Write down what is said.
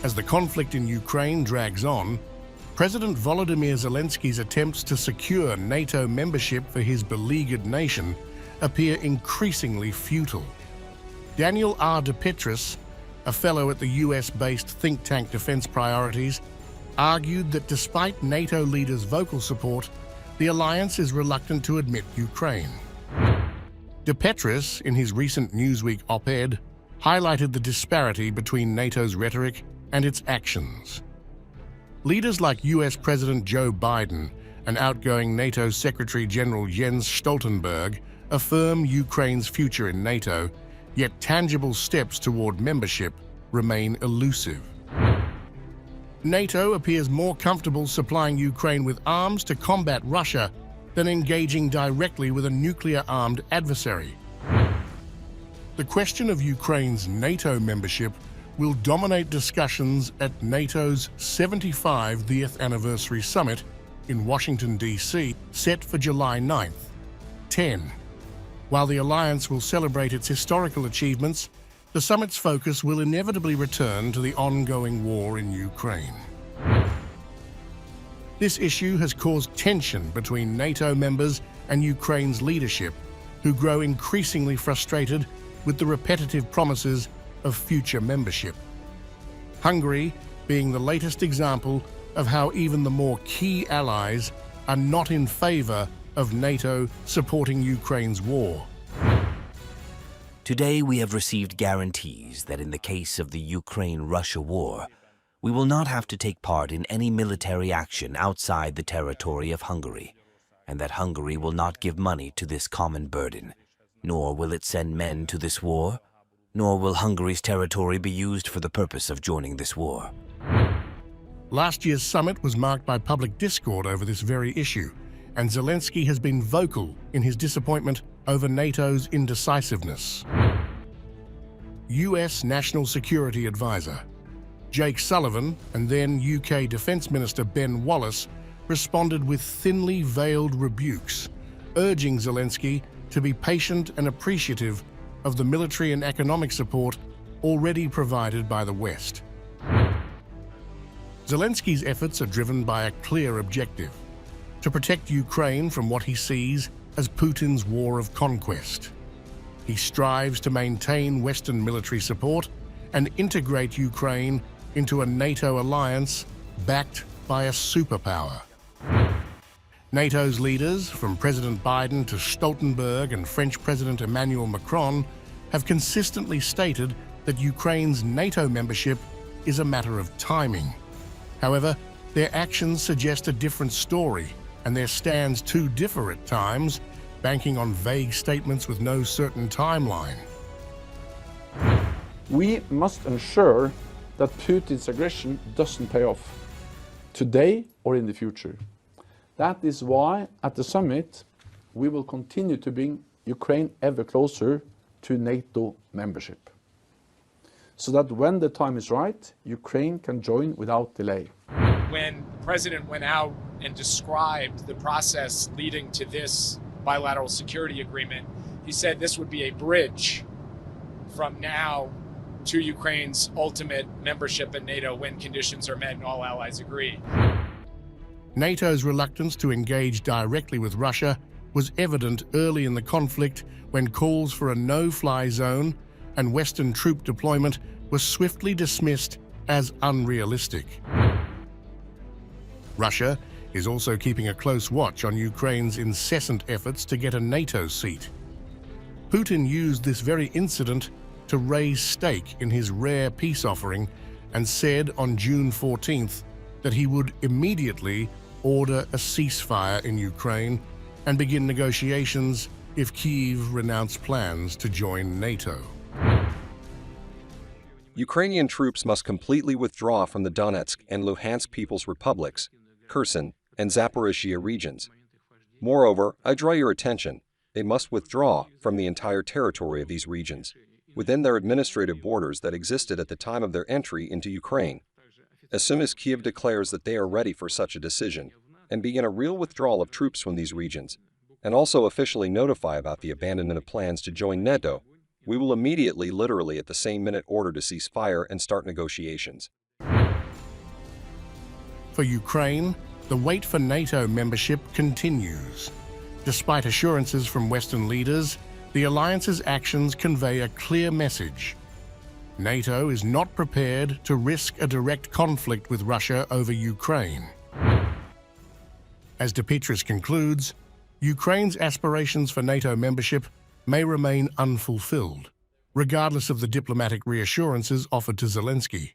As the conflict in Ukraine drags on, President Volodymyr Zelensky's attempts to secure NATO membership for his beleaguered nation appear increasingly futile. Daniel R. de Petris, a fellow at the US-based think tank Defense Priorities, argued that despite NATO leaders' vocal support, the alliance is reluctant to admit Ukraine. De Petris, in his recent Newsweek op-ed, highlighted the disparity between NATO's rhetoric and its actions. Leaders like US President Joe Biden and outgoing NATO Secretary General Jens Stoltenberg affirm Ukraine's future in NATO, yet tangible steps toward membership remain elusive. NATO appears more comfortable supplying Ukraine with arms to combat Russia than engaging directly with a nuclear-armed adversary. The question of Ukraine's NATO membership will dominate discussions at NATO's 75th anniversary summit in Washington, D.C., set for July 9th. 10. While the alliance will celebrate its historical achievements, the summit's focus will inevitably return to the ongoing war in Ukraine. This issue has caused tension between NATO members and Ukraine's leadership, who grow increasingly frustrated with the repetitive promises of future membership. Hungary being the latest example of how even the more key allies are not in favor of NATO supporting Ukraine's war. Today we have received guarantees that in the case of the Ukraine-Russia war, we will not have to take part in any military action outside the territory of Hungary, and that Hungary will not give money to this common burden, nor will it send men to this war, nor will Hungary's territory be used for the purpose of joining this war. Last year's summit was marked by public discord over this very issue, and Zelensky has been vocal in his disappointment over NATO's indecisiveness. US National Security Advisor Jake Sullivan and then UK Defence Minister Ben Wallace responded with thinly veiled rebukes, urging Zelensky to be patient and appreciative of the military and economic support already provided by the West. Zelensky's efforts are driven by a clear objective: to protect Ukraine from what he sees as Putin's war of conquest. He strives to maintain Western military support and integrate Ukraine into a NATO alliance backed by a superpower. NATO's leaders, from President Biden to Stoltenberg and French President Emmanuel Macron, have consistently stated that Ukraine's NATO membership is a matter of timing. However, their actions suggest a different story, and their stands too differ at times, banking on vague statements with no certain timeline. We must ensure that Putin's aggression doesn't pay off, today or in the future. That is why, at the summit, we will continue to bring Ukraine ever closer to NATO membership, so that when the time is right, Ukraine can join without delay. When the President went out and described the process leading to this bilateral security agreement, he said this would be a bridge from now to Ukraine's ultimate membership in NATO when conditions are met and all allies agree. NATO's reluctance to engage directly with Russia was evident early in the conflict when calls for a no-fly zone and Western troop deployment were swiftly dismissed as unrealistic. Russia is also keeping a close watch on Ukraine's incessant efforts to get a NATO seat. Putin used this very incident to raise stake in his rare peace offering and said on June 14th that he would immediately order a ceasefire in Ukraine and begin negotiations if Kyiv renounced plans to join NATO. Ukrainian troops must completely withdraw from the Donetsk and Luhansk People's Republics, Kherson, and Zaporizhzhia regions. Moreover, I draw your attention, they must withdraw from the entire territory of these regions, within their administrative borders that existed at the time of their entry into Ukraine. As soon as Kyiv declares that they are ready for such a decision, and begin a real withdrawal of troops from these regions, and also officially notify about the abandonment of plans to join NATO, we will immediately, literally at the same minute, order to cease fire and start negotiations. For Ukraine, the wait for NATO membership continues. Despite assurances from Western leaders, the alliance's actions convey a clear message. NATO is not prepared to risk a direct conflict with Russia over Ukraine. As De Petris concludes, Ukraine's aspirations for NATO membership may remain unfulfilled, regardless of the diplomatic reassurances offered to Zelensky.